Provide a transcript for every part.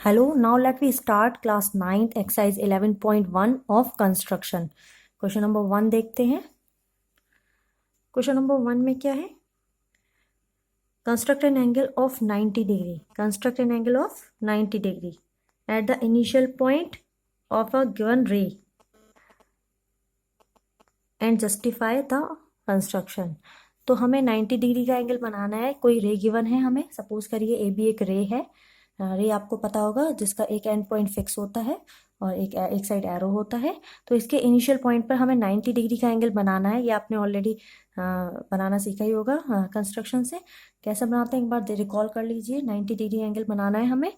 Hello, now let me start class 9th exercise 11.1 of construction. Question number 1 देखते हैं। Question number 1 में क्या है? Construct an angle of 90 degree. Construct an angle of 90 degree at the initial point of a given रे and justify the construction. तो हमें 90 degree का angle बनाना है। कोई रे गिवन है हमें, सपोज करिए ए बी एक रे है। रे आपको पता होगा जिसका एक एंड पॉइंट फिक्स होता है और एक साइड एरो होता है। तो इसके इनिशियल पॉइंट पर हमें 90 डिग्री का एंगल बनाना है। ये आपने ऑलरेडी बनाना सीखा ही होगा कंस्ट्रक्शन से। कैसे बनाते हैं एक बार रिकॉल कर लीजिए। 90 डिग्री एंगल बनाना है हमें।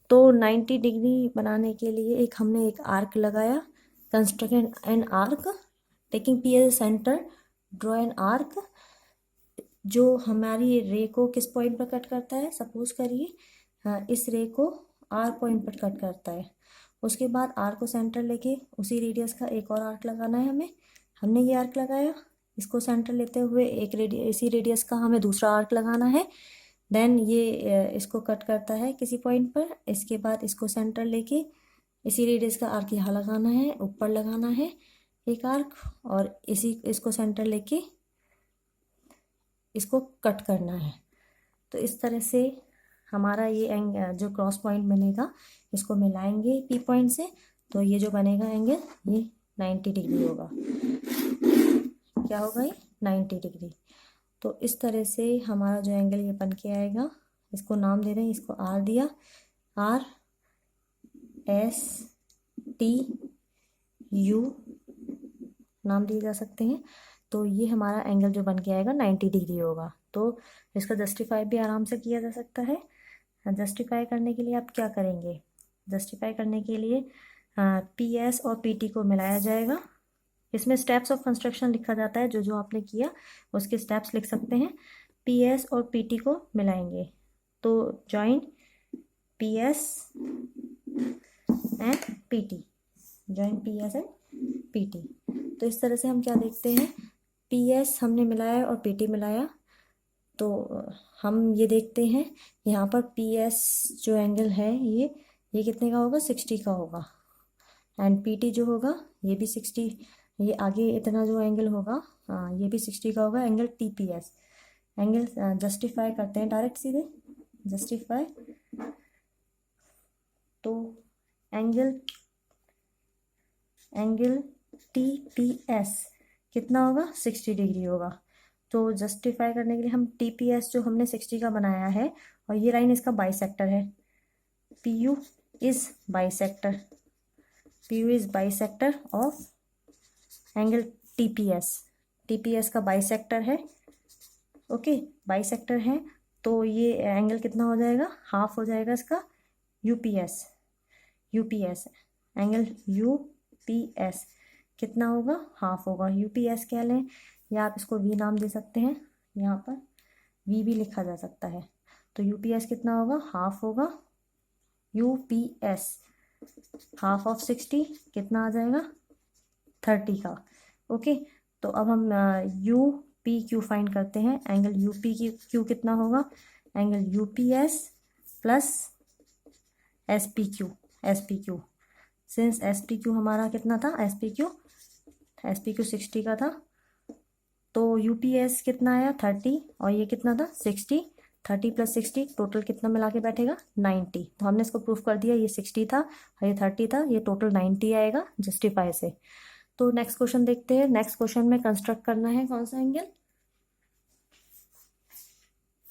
तो 90 डिग्री बनाने के लिए हमने एक आर्क लगाया। Construct an arc taking P as centre, draw an arc जो हमारी रे को किस पॉइंट पर कट करता है। सपोज करिए इस रे को आर पॉइंट पर कट करता है। उसके बाद आर को सेंटर लेके उसी रेडियस का एक और आर्क लगाना है हमें। हमने ये आर्क लगाया, इसको सेंटर लेते हुए इसी रेडियस का हमें दूसरा आर्क लगाना है। देन ये इसको कट करता है किसी पॉइंट पर। इसके बाद इसको सेंटर लेके इसी रेडियस का आर्क यहाँ लगाना है, ऊपर लगाना है एक आर्क, और इसको सेंटर लेके इसको कट करना है। तो इस तरह से हमारा ये जो क्रॉस पॉइंट बनेगा इसको मिलाएंगे पी पॉइंट से, तो ये जो बनेगा एंगल ये 90 डिग्री होगा। क्या होगा ये? 90 डिग्री। तो इस तरह से हमारा जो एंगल ये बन के आएगा, इसको नाम दे रहे हैं, इसको आर दिया, आर एस टी यू नाम दिए जा सकते हैं। तो ये हमारा एंगल जो बन के आएगा 90 डिग्री होगा। तो इसका जस्टिफाई भी आराम से किया जा सकता है। जस्टिफाई करने के लिए आप क्या करेंगे? जस्टिफाई करने के लिए पी एस और पी टी को मिलाया जाएगा। इसमें स्टेप्स ऑफ कंस्ट्रक्शन लिखा जाता है, जो जो आपने किया उसके स्टेप्स लिख सकते हैं। पी एस और पी टी को मिलाएंगे तो join P S and P T, join P S and P T. तो इस तरह से हम क्या देखते हैं, पी एस हमने मिलाया और पी टी मिलाया। तो हम ये देखते हैं यहाँ पर पी एस जो एंगल है ये कितने का होगा? 60 का होगा। एंड पी टी जो होगा ये भी 60, ये आगे इतना जो एंगल होगा ये भी 60 का होगा। Angle T P S angle justify करते हैं डायरेक्ट सीधे जस्टिफाई। तो एंगल टी पी एस कितना होगा? 60 डिग्री होगा। तो जस्टिफाई करने के लिए हम टी पी एस जो हमने 60 का बनाया है, और ये लाइन इसका बाइसेक्टर है, P U is bisector, P U is bisector of angle T P S. T P S का बाइसेक्टर है, ओके, बाइसेक्टर है। तो ये एंगल कितना हो जाएगा? हाफ हो जाएगा इसका यूपीएस। यूपीएस एंगल यूपीएस कितना होगा? हाफ होगा। यूपीएस क्या लें, या आप इसको वी नाम दे सकते हैं, यहाँ पर वी भी लिखा जा सकता है। तो यूपीएस कितना होगा? हाफ होगा। यूपीएस हाफ ऑफ 60 कितना आ जाएगा? 30 का। ओके, तो अब हम यू पी क्यू फाइंड करते हैं। एंगल यू पी क्यू कितना होगा? Angle UPS plus S P Q. Since S P Q हमारा कितना था? एस पी क्यू 60 का था। तो यूपीएस कितना आया? 30, और ये कितना था? 60। 30 प्लस 60 टोटल कितना मिला के बैठेगा? 90। तो हमने इसको प्रूफ कर दिया, ये 60 था और ये 30 था, ये टोटल 90 आएगा जस्टिफाई से। तो नेक्स्ट क्वेश्चन देखते हैं। नेक्स्ट क्वेश्चन में कंस्ट्रक्ट करना है कौन सा एंगल?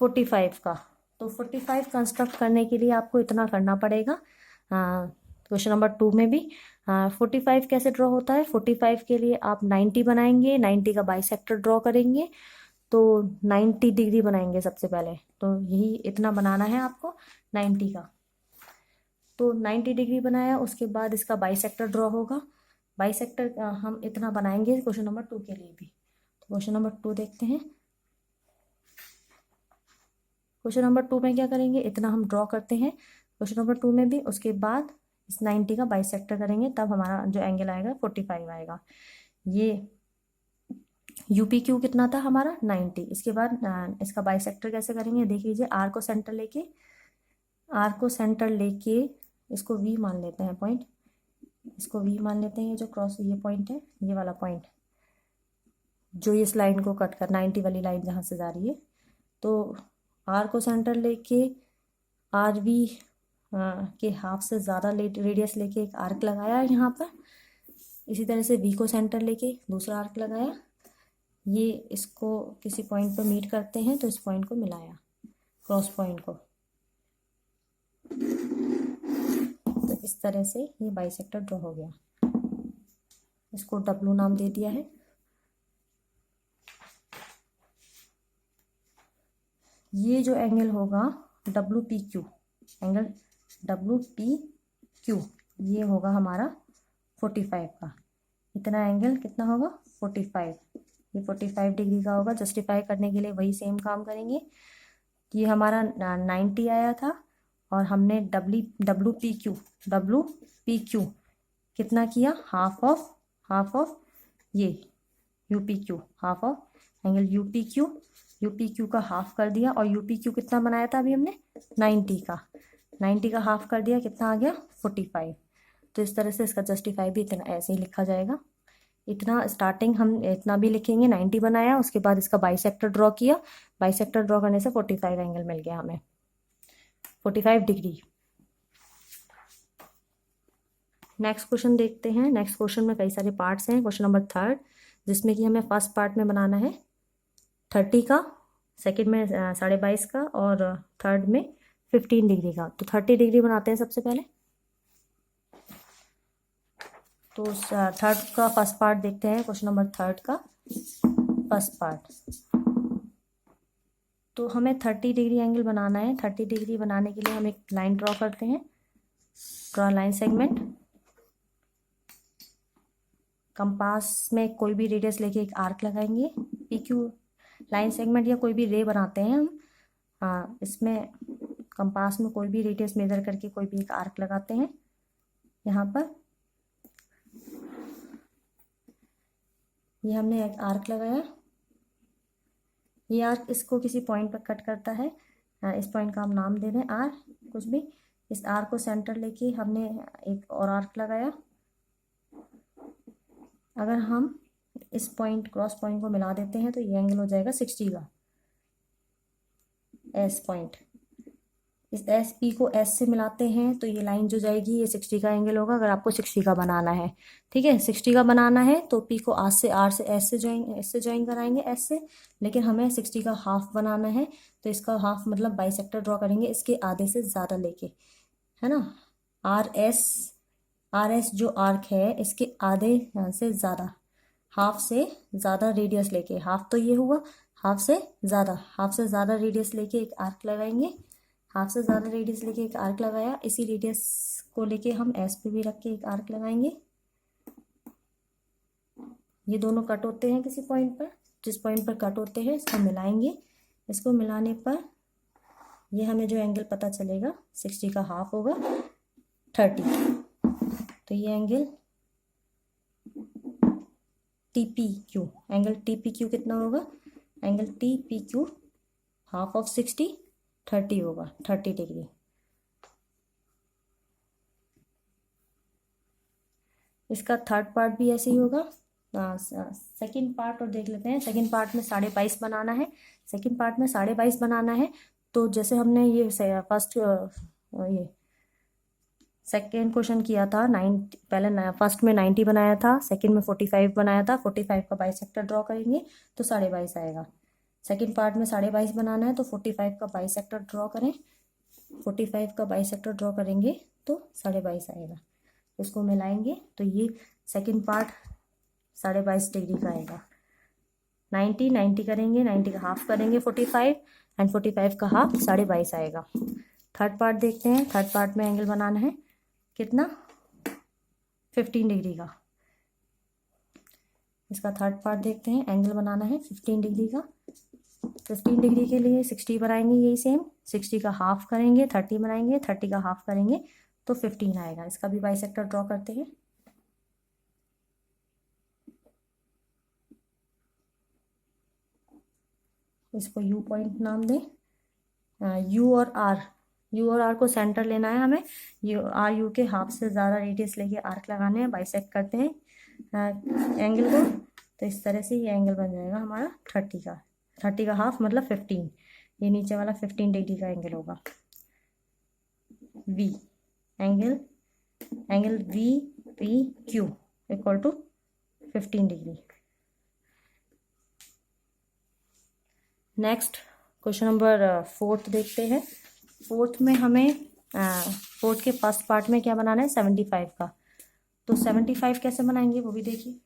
45 का। तो 45 कंस्ट्रक्ट करने के लिए आपको इतना करना पड़ेगा। क्वेश्चन नंबर 2 में भी 45 कैसे ड्रॉ होता है? 45 के लिए आप 90 बनाएंगे, 90 का बाइसेक्टर ड्रॉ करेंगे, तो 90 डिग्री बनाएंगे सबसे पहले। तो यही इतना बनाना है आपको 90 का। तो 90 डिग्री बनाया, उसके बाद इसका बाइसेक्टर ड्रॉ होगा। बाइसेक्टर हम इतना बनाएंगे क्वेश्चन नंबर 2 के लिए भी। तो क्वेश्चन नंबर 2 देखते हैं। क्वेश्चन नंबर 2 में क्या करेंगे? इतना हम ड्रॉ करते हैं क्वेश्चन नंबर 2 में भी। उसके बाद इस 90 का बाइसेक्टर करेंगे, तब हमारा जो एंगल आएगा 45 आएगा। ये यूपी क्यू कितना था हमारा? 90। इसके बाद इसका बाइसेक्टर कैसे करेंगे? देख लीजिए, आर को सेंटर लेके इसको वी मान लेते हैं पॉइंट, इसको वी मान लेते हैं। ये जो क्रॉस ये पॉइंट है, ये वाला पॉइंट जो इस लाइन को कट कर 90 वाली लाइन जहाँ से जा रही है, तो आर को सेंटर लेके आर वी के हाफ से ज़्यादा रेडियस लेके एक आर्क लगाया यहाँ पर। इसी तरह से वी को सेंटर लेके दूसरा आर्क लगाया, ये इसको किसी पॉइंट पर मीट करते हैं तो इस पॉइंट को मिलाया, क्रॉस पॉइंट को। तो इस तरह से ये बाइसेक्टर ड्रॉ हो गया। इसको डब्लू नाम दे दिया है। ये जो एंगल होगा W P Q, angle W P Q, ये होगा हमारा 45 का। इतना एंगल कितना होगा 45, ये 45 डिग्री का होगा। जस्टिफाई करने के लिए वही सेम काम करेंगे। ये हमारा 90 आया था और हमने डब्लू पी क्यू कितना किया, हाफ ऑफ ये U P Q, half of angle U P Q का हाफ कर दिया। और यू पी क्यू कितना बनाया था अभी हमने 90 का हाफ कर दिया, कितना आ गया 45। तो इस तरह से इसका जस्टिफाई भी इतना ऐसे ही लिखा जाएगा। इतना स्टार्टिंग हम इतना भी लिखेंगे, 90 बनाया, उसके बाद इसका बाइसेक्टर ड्रॉ किया। बाइसेक्टर ड्रॉ करने से 45 एंगल मिल गया हमें, 45 डिग्री। नेक्स्ट क्वेश्चन देखते हैं। नेक्स्ट क्वेश्चन में कई सारे पार्ट्स हैं। क्वेश्चन नंबर 3 जिसमें कि हमें फर्स्ट पार्ट में बनाना है 30 का, सेकंड में 22.5 का और थर्ड में 15 डिग्री का। तो 30 डिग्री बनाते हैं सबसे पहले। तो थर्ड का फर्स्ट पार्ट देखते हैं, क्वेश्चन नंबर 3 का फर्स्ट पार्ट। तो हमें 30 डिग्री एंगल बनाना है। 30 डिग्री बनाने के लिए हम एक लाइन ड्रॉ करते हैं। Draw line segment. कंपास में कोई भी रेडियस लेके एक आर्क लगाएंगे। पी क्यू लाइन सेगमेंट या कोई भी रे बनाते हैं हम। इसमें कंपास में कोई भी रेडियस मेजर करके कोई भी एक आर्क लगाते हैं। यहाँ पर ये हमने एक आर्क लगाया। ये आर्क इसको किसी पॉइंट पर कट करता है। इस पॉइंट का हम नाम दे दें आर, कुछ भी। इस आर्क को सेंटर लेके हमने एक और आर्क लगाया। अगर हम इस पॉइंट क्रॉस पॉइंट को मिला देते हैं तो ये एंगल हो जाएगा 60 का। एस पॉइंट, इस एस पी को एस से मिलाते हैं तो ये लाइन जो जाएगी ये 60 का एंगल होगा। अगर आपको 60 का बनाना है, ठीक है, 60 का बनाना है तो पी को आर से एस से ज्वाइन कराएंगे, एस से। लेकिन हमें 60 का हाफ बनाना है तो इसका हाफ मतलब बाइसेक्टर ड्रॉ करेंगे इसके आधे से ज़्यादा लेके, है ना। आर एस जो आर्क है इसके आधे से ज़्यादा, हाफ से ज़्यादा रेडियस लेके, हाफ तो ये हुआ, हाफ से ज़्यादा रेडियस लेके एक आर्क लगाएंगे। हाफ से ज़्यादा रेडियस लेके एक आर्क लगाया। इसी रेडियस को लेके हम एस पे भी रख के एक आर्क लगाएंगे। ये दोनों कट होते हैं किसी पॉइंट पर। जिस पॉइंट पर कट होते हैं इसको मिलाएंगे। इसको मिलाने पर ये हमें जो एंगल पता चलेगा 60 का हाफ होगा 30। तो ये angle T P Q, angle T P Q कितना होगा, angle T P Q half of 60 30 होगा, 30 डिग्री। इसका थर्ड पार्ट भी ऐसे ही होगा। सेकंड पार्ट और देख लेते हैं। सेकंड पार्ट में 22.5 बनाना है। सेकंड पार्ट में 22.5 बनाना है तो जैसे हमने ये फर्स्ट ये सेकेंड क्वेश्चन किया था 90, पहले फर्स्ट में 90 बनाया था, सेकंड में 45 बनाया था। 45 का बाइसेक्टर ड्रॉ करेंगे तो 22.5 आएगा। सेकंड पार्ट में 22.5 बनाना है तो 45 का बाइसेक्टर ड्रॉ करें। 45 का बाइसेक्टर ड्रॉ करेंगे तो 22.5 आएगा। इसको मिलाएंगे तो ये सेकंड पार्ट 22.5 डिग्री का आएगा। 90 करेंगे, 90 का हाफ करेंगे 45 एंड 45 का हाफ 22.5 आएगा। थर्ड पार्ट देखते हैं। थर्ड पार्ट में एंगल बनाना है कितना 15 डिग्री का। इसका थर्ड पार्ट देखते हैं। एंगल बनाना है 15 डिग्री का। 15 डिग्री के लिए 60 बनाएंगे, यही सेम 60 का हाफ करेंगे, 30 बनाएंगे, 30 का हाफ करेंगे तो 15 आएगा। इसका भी बाइसेक्टर ड्रॉ करते हैं। इसको यू पॉइंट नाम दें। यू और आर, यू और आर को सेंटर लेना है हमें, यू के हाफ से ज़्यादा रेडियस लेके आर्क लगाने हैं, बाइसेक्ट करते हैं एंगल को। तो इस तरह से ये एंगल बन जाएगा हमारा 30 का हाफ मतलब 15, ये नीचे वाला 15 डिग्री का एंगल होगा। V angle V P Q equal to 15 degree. Next question number 4 देखते हैं। फोर्थ में हमें फोर्थ के फर्स्ट पार्ट में क्या बनाना है, 75 का। तो 75 कैसे बनाएंगे वो भी देखिए।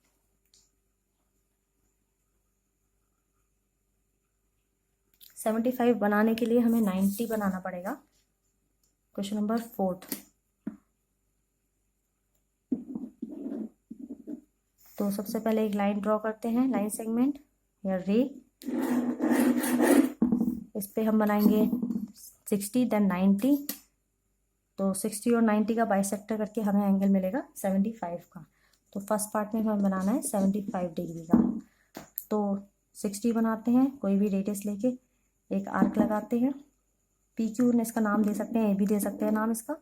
सेवेंटी 75 बनाने के लिए हमें 90 बनाना पड़ेगा। Question number 4। तो सबसे पहले एक लाइन ड्रॉ करते हैं, लाइन सेगमेंट या रे। इस पे हम बनाएंगे 60 देन 90। तो 60 और 90 का बाइसेक्टर करके हमें एंगल मिलेगा 75 का। तो फर्स्ट पार्ट में हमें बनाना है 75 डिग्री का। तो 60 बनाते हैं, कोई भी रेडियस लेके एक आर्क लगाते हैं। पी क्यू ने इसका नाम दे सकते हैं, ए भी दे सकते हैं नाम इसका,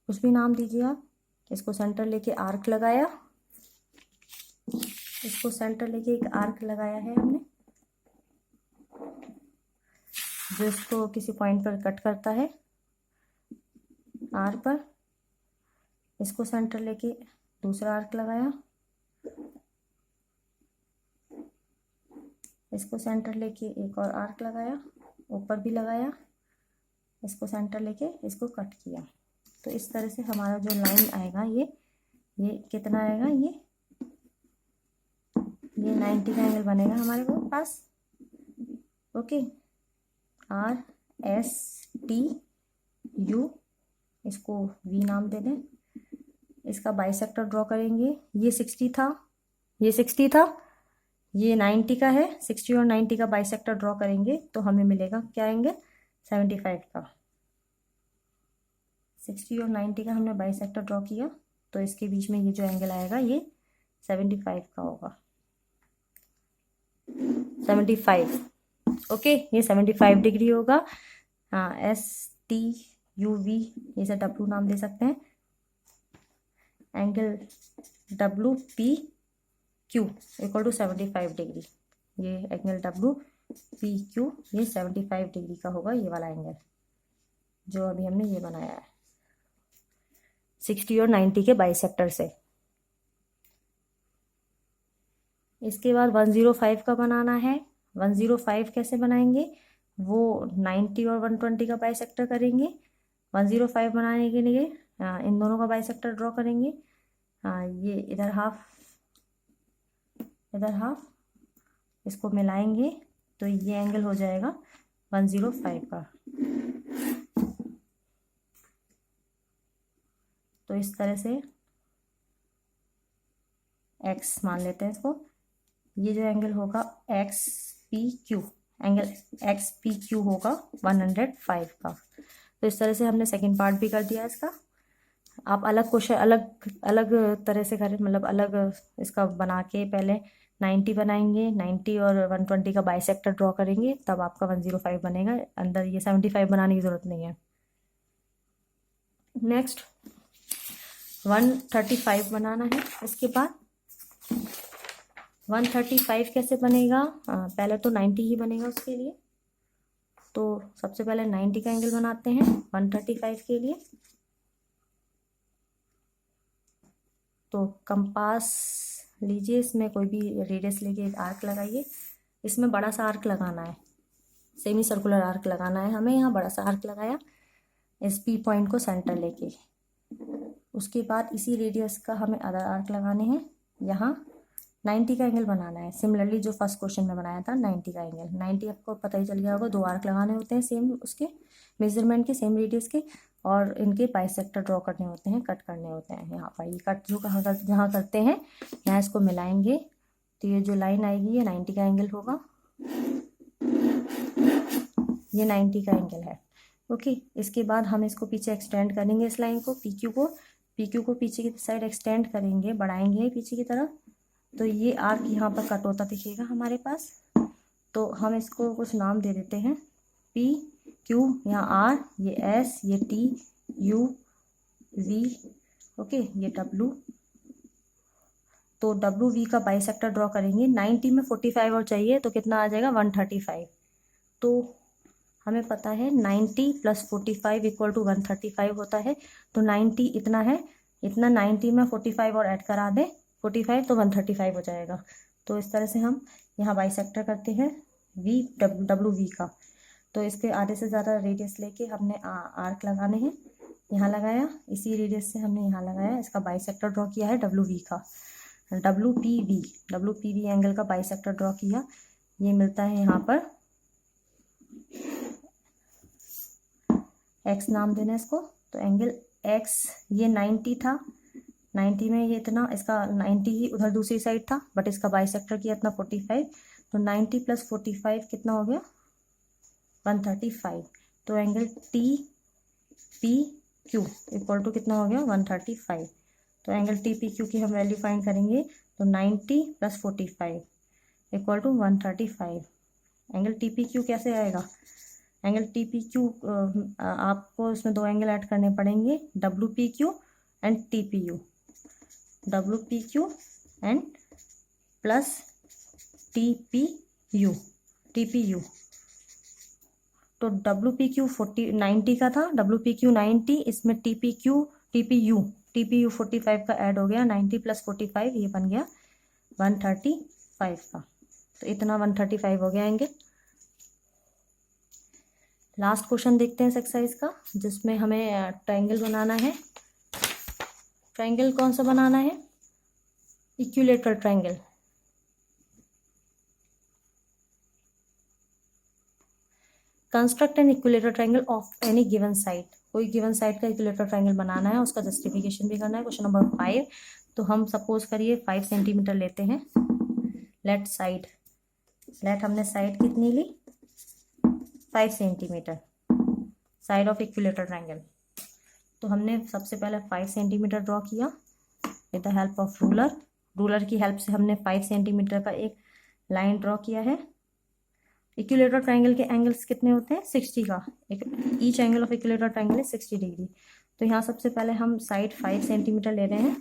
कुछ भी नाम दीजिए आप। इसको सेंटर लेके आर्क लगाया, इसको सेंटर लेके एक आर्क लगाया है हमने, जो इसको किसी पॉइंट पर कट करता है आर पर। इसको सेंटर लेके दूसरा आर्क लगाया, इसको सेंटर लेके एक और आर्क लगाया, ऊपर भी लगाया, इसको सेंटर लेके इसको कट किया। तो इस तरह से हमारा जो लाइन आएगा ये कितना आएगा, ये 90 का एंगल बनेगा हमारे पास। Okay, R S T U, इसको वी नाम दे दें। इसका बाइसेक्टर ड्रॉ करेंगे। ये 60 था, ये 60 था, ये 90 का है। 60 और 90 का बाइसेक्टर ड्रॉ करेंगे तो हमें मिलेगा क्या एंगल, 75 का। 60 और 90 का हमने बाइसेक्टर ड्रॉ किया, तो इसके बीच में ये जो एंगल आएगा ये 75 का होगा। 75, ओके, ये 75 डिग्री होगा। हाँ, एस टी यू वी, ये से डब्लू नाम दे सकते हैं। Angle W P Q equal to 75 degree. ये एंगल डब्लू पी क्यू ये 75 डिग्री का होगा, ये वाला एंगल जो अभी हमने ये बनाया है 60 और 90 के बाइसेक्टर से। इसके बाद 105 का बनाना है। 105 कैसे बनाएंगे, वो 90 और 120 का बाइसेक्टर करेंगे। 105 बनाने के लिए इन दोनों का बाइसेक्टर ड्रॉ करेंगे। ये इधर हाफ, इधर हाफ, इसको मिलाएंगे तो ये एंगल हो जाएगा 105 का। तो इस तरह से x मान लेते हैं इसको। ये जो एंगल होगा x P Q, angle x P Q होगा 105 का। तो इस तरह से हमने सेकंड पार्ट भी कर दिया इसका। आप अलग क्वेश्चन अलग अलग तरह से करें, मतलब अलग इसका बना के पहले 90 बनाएंगे, 90 और 120 का बाइसेक्टर ड्रॉ करेंगे, तब आपका 105 बनेगा। अंदर ये 75 बनाने की ज़रूरत नहीं है। नेक्स्ट 135 बनाना है। इसके बाद 135 कैसे बनेगा, पहले तो 90 ही बनेगा उसके लिए। तो सबसे पहले 90 का एंगल बनाते हैं 135 के लिए। तो कंपास लीजिए, इसमें कोई भी रेडियस लेके एक आर्क लगाइए। इसमें बड़ा सा आर्क लगाना है, सेमी सर्कुलर आर्क लगाना है हमें। यहाँ बड़ा सा आर्क लगाया एस पी पॉइंट को सेंटर लेके। उसके बाद इसी रेडियस का हमें अदर आर्क लगाने हैं। यहाँ 90 का एंगल बनाना है, सिमिलरली जो फर्स्ट क्वेश्चन में बनाया था 90 का एंगल। 90 आपको पता ही चल गया होगा, 2 आर्क लगाने होते हैं सेम उसके मेजरमेंट के, सेम रेडियस के, और इनके बाइसेक्टर ड्रॉ करने होते हैं, कट करने होते हैं। यहाँ पर ये कट जो जहाँ करते हैं यहाँ इसको मिलाएंगे, तो ये जो लाइन आएगी ये 90 का एंगल होगा। ये 90 का एंगल है, ओके। इसके बाद हम इसको पीछे एक्सटेंड करेंगे, इस लाइन को पी क्यू को पीछे की साइड एक्सटेंड करेंगे, बढ़ाएंगे पीछे की तरफ। तो ये आर्क यहाँ पर कट होता दिखेगा हमारे पास। तो हम इसको कुछ नाम दे देते हैं, पी Q, यहाँ R, ये S, ये T, U, V, ओके, ये W। तो WV का बाइसेक्टर ड्रॉ करेंगे। 90 में 45 और चाहिए तो कितना आ जाएगा 135। तो हमें पता है 90 + 45 = 135 होता है। तो 90 इतना है, इतना 90 में 45 और ऐड करा दें 45 तो 135 हो जाएगा। तो इस तरह से हम यहाँ बाइसेक्टर करते हैं WV का। तो इसके आधे से ज़्यादा रेडियस लेके हमने आर्क लगाने हैं। यहाँ लगाया, इसी रेडियस से हमने यहाँ लगाया, इसका बाइसेक्टर ड्रॉ किया है WV का। WPV एंगल का बाइसेक्टर ड्रॉ किया। ये मिलता है यहाँ पर X नाम देना इसको। तो एंगल X ये 90 था, 90 में ये इतना, इसका 90 ही उधर दूसरी साइड था, बट इसका बाइसेक्टर किया इतना 45। तो 90 + 45 कितना हो गया 135। तो एंगल TPQ = कितना हो गया 135। तो एंगल TPQ की हम वैल्यू फाइंड करेंगे। तो 90 + 45 = 135। एंगल TPQ कैसे आएगा? एंगल TPQ आपको इसमें दो एंगल ऐड करने पड़ेंगे, WPQ and TPU। WPQ and plus TPU। तो WPQ 90 का था, WPQ 90, इसमें TPU 45 का ऐड हो गया। 90 + 45 ये बन गया 135 का। तो इतना 135 हो गया एंगल। लास्ट क्वेश्चन देखते हैं इस एक्सरसाइज का, जिसमें हमें ट्रायंगल बनाना है। ट्रायंगल कौन सा बनाना है? Equilateral triangle. Construct an equilateral triangle of any given side. कोई गिवन साइड का इक्विलेटरल ट्रायंगल बनाना है, उसका जस्टिफिकेशन भी करना है। Question number 5। तो हम सपोज करिए 5 सेंटीमीटर लेते हैं। लेट हमने साइड कितनी ली 5 centimetre, side of equilateral triangle. तो हमने सबसे पहले 5 सेंटीमीटर ड्रॉ किया with the help of ruler की हेल्प से हमने 5 सेंटीमीटर का एक लाइन ड्रॉ किया है। इक्विलेटरल ट्रायंगल के एंगल्स कितने होते हैं 60 का। Each angle of equilateral triangle है 60 डिग्री। तो यहाँ सबसे पहले हम साइड 5 सेंटीमीटर ले रहे हैं।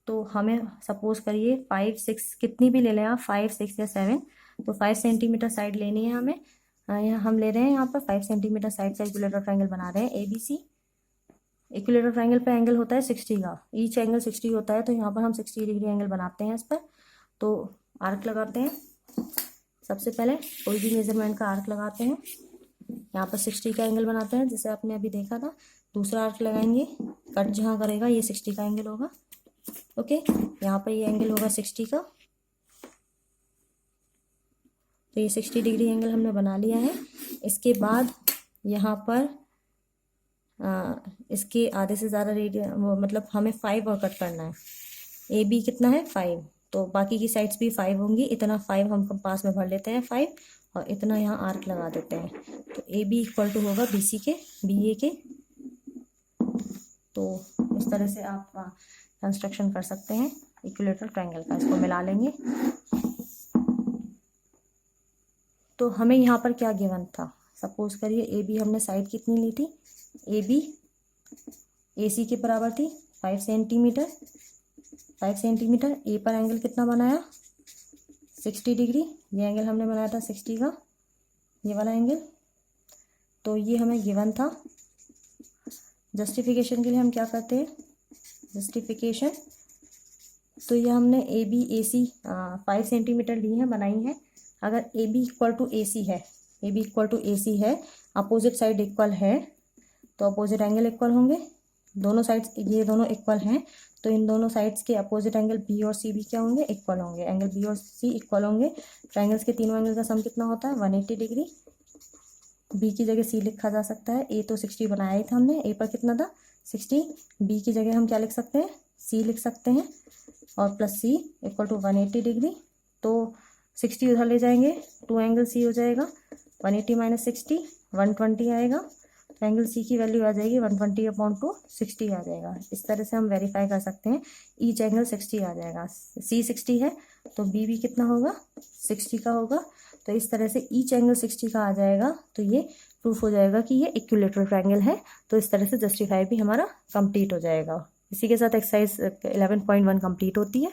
तो हमें सपोज करिए 5, 6 कितनी भी ले लें आप, 5, 6 या 7। तो 5 सेंटीमीटर साइड लेनी है हमें। यहाँ हम ले रहे हैं, यहाँ पर 5 सेंटीमीटर साइड का इक्विलेटरल ट्रायंगल बना रहे हैं ABC। इक्विलेटरल ट्रायंगल पे एंगल होता है 60 का, ईच एंगल 60 होता है। तो यहाँ पर हम 60 डिग्री एंगल बनाते हैं इस पर। तो आर्क लगाते हैं। सबसे पहले कोई भी मेजरमेंट का आर्क लगाते हैं। यहाँ पर 60 का एंगल बनाते हैं, जैसे आपने अभी देखा था। दूसरा आर्क लगाएंगे, कट जहाँ करेगा ये 60 का एंगल होगा। ओके, यहाँ पर ये एंगल होगा 60 का। तो ये 60 डिग्री एंगल हमने बना लिया है। इसके बाद यहाँ पर इसके आधे से ज़्यादा रेडियस, मतलब हमें 5 और कट करना है। AB कितना है 5, तो बाकी की साइड्स भी 5 होंगी। इतना 5 हम पास में भर लेते हैं 5, और इतना यहाँ आर्क लगा देते हैं। तो AB = होगा BC के, BA के। तो इस तरह से आप कंस्ट्रक्शन कर सकते हैं इक्विलेटरल ट्रायंगल का। इसको मिला लेंगे। तो हमें यहाँ पर क्या गिवन था, सपोज करिए AB हमने साइड कितनी ली थी, AB AC के बराबर थी 5 सेंटीमीटर। ए पर एंगल कितना बनाया 60 डिग्री। ये एंगल हमने बनाया था 60 का, ये वाला एंगल। तो ये हमें गिवन था। जस्टिफिकेशन के लिए हम क्या करते हैं, जस्टिफिकेशन। तो ये हमने AB AC 5 सेंटीमीटर ली है, बनाई है। अगर AB = AC है, अपोजिट साइड इक्वल है, तो अपोजिट एंगल इक्वल होंगे। दोनों साइड्स ये दोनों इक्वल हैं, तो इन दोनों साइड्स के अपोजिट एंगल B और C भी क्या होंगे, इक्वल होंगे। एंगल B और C इक्वल होंगे। ट्रायंगल्स के तीनों एंगल का सम कितना होता है 180 डिग्री। B की जगह C लिखा जा सकता है। A तो 60 बनाया ही था हमने, A पर कितना था 60। B की जगह हम क्या लिख सकते हैं, C लिख सकते हैं, और प्लस C = 180 डिग्री। तो 60 उधर ले जाएंगे, 2 एंगल C हो जाएगा। 180 - 60 120 आएगा। तो एंगल C की वैल्यू आ जाएगी 120/2 60 आ जाएगा। इस तरह से हम वेरीफाई कर सकते हैं। ईच एंगल 60 आ जाएगा। C 60 है तो B भी कितना होगा 60 का होगा। तो तो इस तरह से ईच एंगल 60 का आ जाएगा, तो ये प्रूफ हो जाएगा कि ये इक्विलेटरल ट्रायंगल है। तो इस तरह से जस्टिफाई भी हमारा कंप्लीट हो जाएगा। इसी के साथ एक्सरसाइज 11.1 कंप्लीट होती है।